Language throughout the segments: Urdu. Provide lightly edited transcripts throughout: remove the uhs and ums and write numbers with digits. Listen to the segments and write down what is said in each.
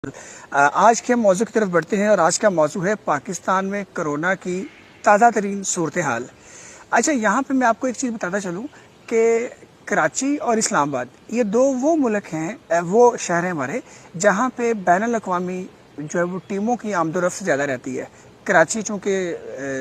آج کے موضوع کی طرف بڑھتے ہیں اور آج کا موضوع ہے پاکستان میں کرونا کی تازہ ترین صورتحال۔ اچھا، یہاں پہ میں آپ کو ایک چیز بتاتا چلوں کہ کراچی اور اسلام آباد یہ دو وہ ملک ہیں، وہ شہر ہیں ہمارے جہاں پہ بین الاقوامی جو ہے وہ ٹیموں کی آمد و رفت زیادہ رہتی ہے۔ کراچی چونکہ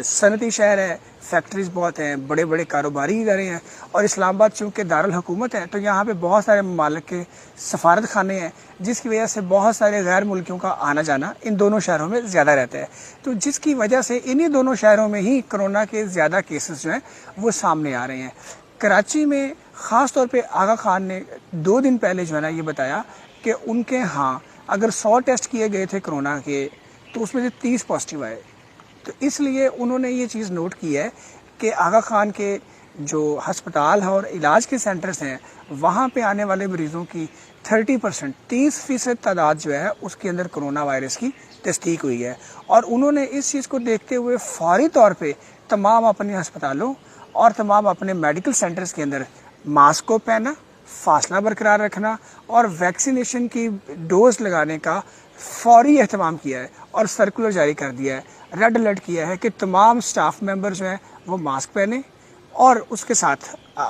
صنعتی شہر ہے، فیکٹریز بہت ہیں، بڑے بڑے کاروباری ادارے ہیں، اور اسلام آباد چونکہ دارالحکومت ہے تو یہاں پہ بہت سارے ممالک کے سفارت خانے ہیں، جس کی وجہ سے بہت سارے غیر ملکیوں کا آنا جانا ان دونوں شہروں میں زیادہ رہتا ہے، تو جس کی وجہ سے انہی دونوں شہروں میں ہی کرونا کے زیادہ کیسز جو ہیں وہ سامنے آ رہے ہیں۔ کراچی میں خاص طور پہ آغا خان نے 2 دن پہلے جو ہے نا یہ بتایا کہ ان کے ہاں اگر 100 ٹیسٹ کیے گئے تھے کرونا کے تو اس میں سے 30 پازیٹیو آئے، تو اس لیے انہوں نے یہ چیز نوٹ کی ہے کہ آغا خان کے جو ہسپتال اور علاج کے سینٹرز ہیں وہاں پہ آنے والے مریضوں کی 30% تعداد جو ہے اس کے اندر کرونا وائرس کی تصدیق ہوئی ہے، اور انہوں نے اس چیز کو دیکھتے ہوئے فوری طور پہ تمام اپنے ہسپتالوں اور تمام اپنے میڈیکل سینٹرز کے اندر ماسک کو پہنا، فاصلہ برقرار رکھنا اور ویکسینیشن کی ڈوز لگانے کا فوری اہتمام کیا ہے، اور سرکولر جاری کر دیا ہے، ریڈ الرٹ کیا ہے کہ تمام سٹاف ممبر جو ہیں وہ ماسک پہنیں اور اس کے ساتھ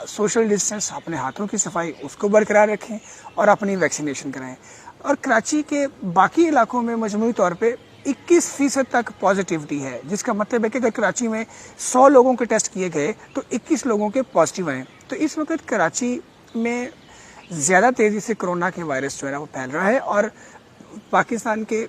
سوشل ڈسٹینس، اپنے ہاتھوں کی صفائی اس کو برقرار رکھیں اور اپنی ویکسینیشن کرائیں۔ اور کراچی کے باقی علاقوں میں مجموعی طور پہ 21% تک پازیٹیوٹی ہے، جس کا مطلب ہے کہ اگر کراچی میں 100 لوگوں کے ٹیسٹ کیے گئے تو 21 لوگوں کے پازیٹیو آئے، تو اس وقت کراچی میں زیادہ تیزی سے کرونا کے وائرس جو ہے نا وہ پھیل رہا ہے، اور پاکستان کے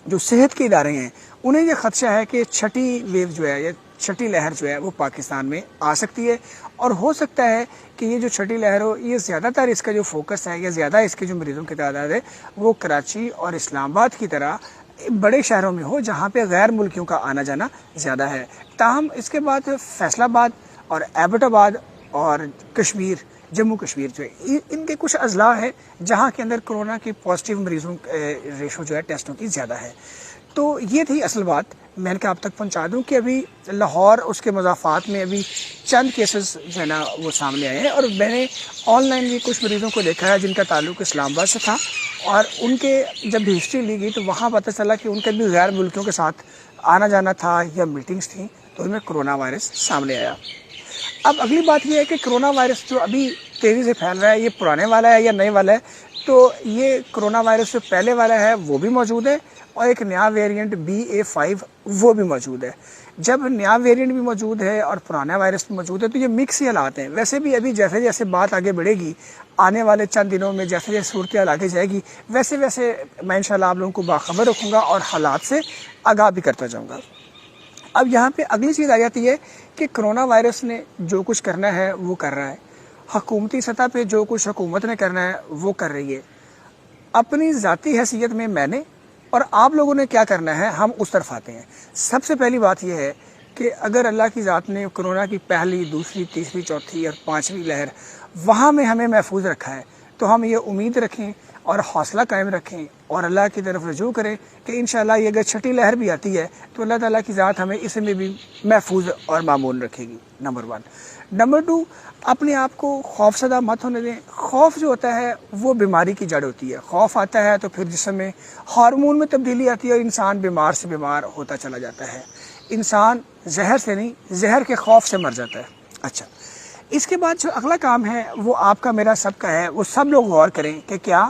جو صحت کے ادارے ہیں انہیں یہ خدشہ ہے کہ چھٹی ویو جو ہے یا چھٹی لہر جو ہے وہ پاکستان میں آ سکتی ہے، اور ہو سکتا ہے کہ یہ جو چھٹی لہر ہو یہ زیادہ تر اس کا جو فوکس ہے یا زیادہ اس کے جو مریضوں کی تعداد ہے وہ کراچی اور اسلام آباد کی طرح بڑے شہروں میں ہو جہاں پہ غیر ملکیوں کا آنا جانا زیادہ ہے۔ تاہم اس کے بعد فیصل آباد اور ایبٹ آباد اور کشمیر، جموں کشمیر جو ہے ان کے کچھ اضلاع ہے جہاں کے اندر کرونا کی پازیٹیو مریضوں ریشو جو ہے ٹیسٹوں کی زیادہ ہے۔ تو یہ تھی اصل بات، میں نے کہا آپ تک پہنچا دوں کہ ابھی لاہور اس کے مضافات میں ابھی چند کیسز جو ہے نا وہ سامنے آئے ہیں، اور میں نے آن لائن بھی کچھ مریضوں کو دیکھا ہے جن کا تعلق اسلام آباد سے تھا، اور ان کے جب بھی ہسٹری لی گئی تو وہاں پتہ چلا کہ ان کے بھی غیر ملکیوں کے ساتھ آنا جانا تھا یا میٹنگز تھیں، تو ان میں کرونا وائرس سامنے آیا۔ اب اگلی بات یہ ہے کہ کرونا وائرس جو ابھی تیزی سے پھیل رہا ہے یہ پرانے والا ہے یا نئے والا ہے، تو یہ کرونا وائرس جو پہلے والا ہے وہ بھی موجود ہے، اور ایک نیا ویریئنٹ BA.5 وہ بھی موجود ہے۔ جب نیا ویریئنٹ بھی موجود ہے اور پرانا وائرس بھی موجود ہے تو یہ مکس ہی حالات ہیں۔ ویسے بھی ابھی جیسے جیسے بات آگے بڑھے گی، آنے والے چند دنوں میں جیسے جیسے صورتحال آگے جائے گی، ویسے ویسے میں انشاءاللہ آپ لوگوں کو باخبر رکھوں گا اور حالات سے آگاہ بھی کرتا جاؤں گا۔ اب یہاں پہ اگلی چیز آ جاتی ہے کہ کرونا وائرس نے جو کچھ کرنا ہے وہ کر رہا ہے، حکومتی سطح پہ جو کچھ حکومت نے کرنا ہے وہ کر رہی ہے، اپنی ذاتی حیثیت میں نے اور آپ لوگوں نے کیا کرنا ہے ہم اس طرف آتے ہیں۔ سب سے پہلی بات یہ ہے کہ اگر اللہ کی ذات نے کرونا کی پہلی، دوسری، تیسری، چوتھی اور 5ویں لہر وہاں میں ہمیں محفوظ رکھا ہے تو ہم یہ امید رکھیں اور حوصلہ قائم رکھیں اور اللہ کی طرف رجوع کریں کہ انشاءاللہ یہ اگر چھٹی لہر بھی آتی ہے تو اللہ تعالیٰ کی ذات ہمیں اس میں بھی محفوظ اور مامون رکھے گی، نمبر 1۔ نمبر 2، اپنے آپ کو خوف زدہ مت ہونے دیں۔ خوف جو ہوتا ہے وہ بیماری کی جڑ ہوتی ہے، خوف آتا ہے تو پھر جسم میں ہارمون میں تبدیلی آتی ہے اور انسان بیمار سے بیمار ہوتا چلا جاتا ہے۔ انسان زہر سے نہیں، زہر کے خوف سے مر جاتا ہے۔ اچھا، اس کے بعد جو اگلا کام ہے وہ آپ کا میرا سب کا ہے، وہ سب لوگ غور کریں کہ کیا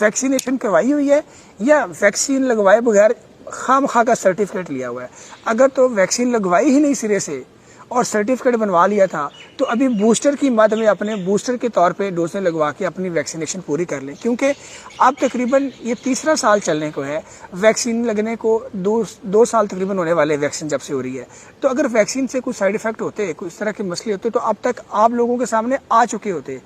ویکسینیشن کروائی ہوئی ہے یا ویکسین لگوائے بغیر خام خواہ کا سرٹیفکیٹ لیا ہوا ہے۔ اگر تو ویکسین لگوائی ہی نہیں سرے سے اور سرٹیفکیٹ بنوا لیا تھا تو ابھی بوسٹر کی مد میں اپنے بوسٹر کے طور پہ ڈوزیں لگوا کے اپنی ویکسینیشن پوری کر لیں، کیونکہ اب تقریباً یہ 3را سال چلنے کو ہے، ویکسین لگنے کو 2 سال تقریباً ہونے والے ویکسین جب سے ہو رہی ہے، تو اگر ویکسین سے کوئی سائیڈ ایفیکٹ ہوتے، کوئی اس طرح کے مسئلے ہوتے تو اب تک آپ لوگوں کے سامنے آ چکے ہوتے۔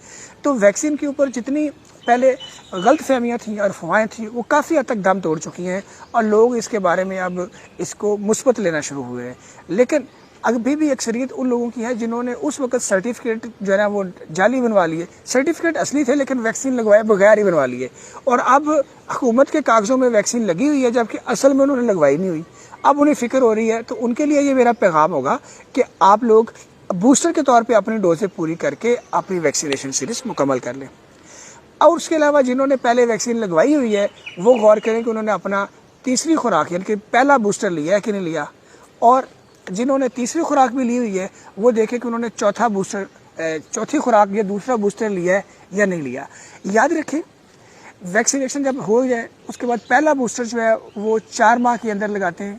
تو ویکسین کے اوپر جتنی پہلے غلط فہمیاں تھیں اور افواہیں تھیں وہ کافی حد تک دم توڑ چکی ہیں، اور لوگ اس کے بارے میں اب اس کو مثبت لینا شروع ہوئے ہیں۔ لیکن ابھی بھی اکثریت ان لوگوں کی ہے جنہوں نے اس وقت سرٹیفکیٹ جو ہے نا وہ جعلی بنوا لیے، سرٹیفکیٹ اصلی تھے لیکن ویکسین لگوائے بغیر ہی بنوا لیے، اور اب حکومت کے کاغذوں میں ویکسین لگی ہوئی ہے جبکہ اصل میں انہوں نے لگوائی نہیں ہوئی۔ اب انہیں فکر ہو رہی ہے، تو ان کے لیے یہ میرا پیغام ہوگا کہ آپ لوگ بوسٹر کے طور پہ اپنی ڈوزیں پوری کر کے اپنی ویکسینیشن سیریز مکمل کر لیں۔ اور اس کے علاوہ جنہوں نے پہلے ویکسین لگوائی ہوئی ہے وہ غور کریں کہ انہوں نے اپنا تیسری خوراک یعنی کہ پہلا بوسٹر لیا ہے کہ نہیں لیا، اور جنہوں نے تیسری خوراک بھی لی ہوئی ہے وہ دیکھیں کہ انہوں نے چوتھی خوراک یا دوسرا بوسٹر لیا ہے یا نہیں لیا۔ یاد رکھیں ویکسینیشن جب ہو جائے اس کے بعد پہلا بوسٹر جو ہے وہ 4 ماہ کے اندر لگاتے ہیں،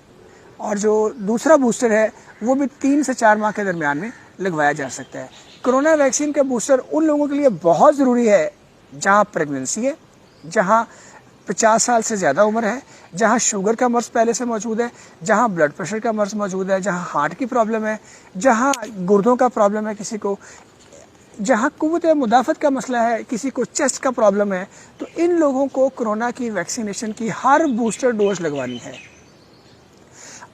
اور جو دوسرا بوسٹر ہے وہ بھی 3 سے 4 ماہ کے درمیان میں لگوایا جا سکتا ہے۔ کرونا ویکسین کا بوسٹر ان لوگوں کے لیے بہت ضروری ہے جہاں پریگننسی ہے، جہاں 50 سال سے زیادہ عمر ہے، جہاں شوگر کا مرض پہلے سے موجود ہے، جہاں بلڈ پریشر کا مرض موجود ہے، جہاں ہارٹ کی پرابلم ہے، جہاں گردوں کا پرابلم ہے کسی کو، جہاں قوت مدافعت کا مسئلہ ہے، کسی کو چیسٹ کا پرابلم ہے، تو ان لوگوں کو کرونا کی ویکسینیشن کی ہر بوسٹر ڈوز لگوانی ہے۔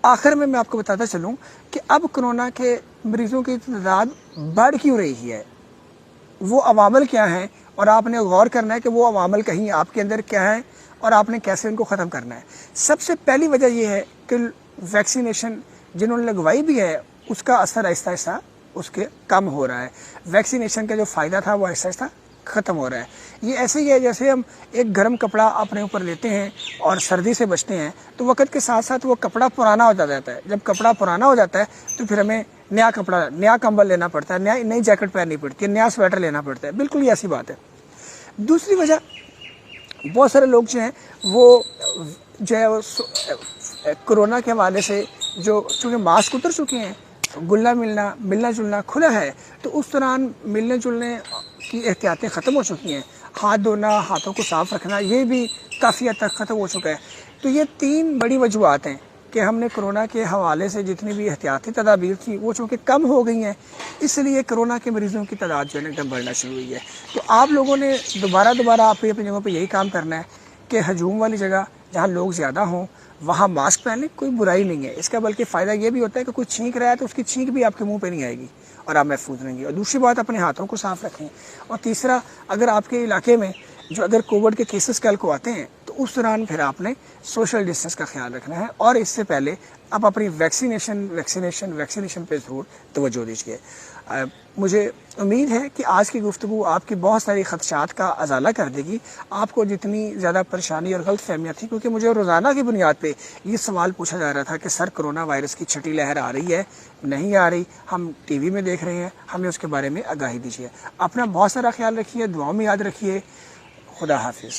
آخر میں آپ کو بتاتا چلوں کہ اب کرونا کے مریضوں کی تعداد بڑھ کیوں رہی ہے، وہ عوامل کیا ہیں، اور آپ نے غور کرنا ہے کہ وہ عوامل کہیں آپ کے اندر کیا ہیں اور آپ نے کیسے ان کو ختم کرنا ہے۔ سب سے پہلی وجہ یہ ہے کہ ویکسینیشن جنہوں نے لگوائی بھی ہے اس کا اثر آہستہ آہستہ اس کے کم ہو رہا ہے، ویکسینیشن کا جو فائدہ تھا وہ آہستہ آہستہ ختم ہو رہا ہے۔ یہ ایسے ہی ہے جیسے ہم ایک گرم کپڑا اپنے اوپر لیتے ہیں اور سردی سے بچتے ہیں تو وقت کے ساتھ ساتھ وہ کپڑا پرانا ہو جاتا ہے، جب کپڑا پرانا ہو جاتا ہے تو پھر ہمیں نیا کپڑا، نیا کمبل لینا پڑتا ہے، نئی جیکٹ پہننی پڑتی ہے، نیا سویٹر لینا پڑتا ہے، بالکل یہ ایسی بات ہے۔ دوسری وجہ بہت سارے لوگ جو ہیں وہ جو ہے کرونا کے حوالے سے جو چونکہ ماسک اتر چکے ہیں، ملنا جلنا کھلا ہے، تو اس دوران ملنے جلنے کی احتیاطیں ختم ہو چکی ہیں، ہاتھ دھونا، ہاتھوں کو صاف رکھنا یہ بھی کافی حد تک ختم ہو چکا ہے۔ تو یہ 3 بڑی وجوہات ہیں کہ ہم نے کرونا کے حوالے سے جتنی بھی احتیاطی تدابیر تھیں وہ چونکہ کم ہو گئی ہیں، اس لیے کرونا کے مریضوں کی تعداد جو ہے ایک دم بڑھنا شروع ہوئی ہے۔ تو آپ لوگوں نے دوبارہ آپ اپنی جگہوں پہ یہی کام کرنا ہے کہ ہجوم والی جگہ جہاں لوگ زیادہ ہوں وہاں ماسک پہن لیں، کوئی برائی نہیں ہے اس کا، بلکہ فائدہ یہ بھی ہوتا ہے کہ کوئی چھینک رہا ہے تو اس کی چھینک بھی آپ کے منہ پہ نہیں آئے گی اور آپ محفوظ رہیں گے۔ اور دوسری بات اپنے ہاتھوں کو صاف رکھیں۔ اور تیسرا، اگر آپ کے علاقے میں اگر کووڈ کے کیسز کل کو آتے ہیں تو اس دوران پھر آپ نے سوشل ڈسٹینس کا خیال رکھنا ہے، اور اس سے پہلے آپ اپنی ویکسینیشن پہ ضرور توجہ دیجیے۔ مجھے امید ہے کہ آج کی گفتگو آپ کی بہت ساری خدشات کا ازالہ کر دے گی۔ آپ کو جتنی زیادہ پریشانی اور غلط فہمیاں تھیں، کیونکہ مجھے روزانہ کی بنیاد پہ یہ سوال پوچھا جا رہا تھا کہ سر کرونا وائرس کی چھٹی لہر آ رہی ہے، نہیں آ رہی، ہم ٹی وی میں دیکھ رہے ہیں، ہمیں اس کے بارے میں آگاہی دیجیے۔ اپنا بہت سارا خیال رکھیے، دعاؤں میں یاد رکھیے۔ خدا حافظ۔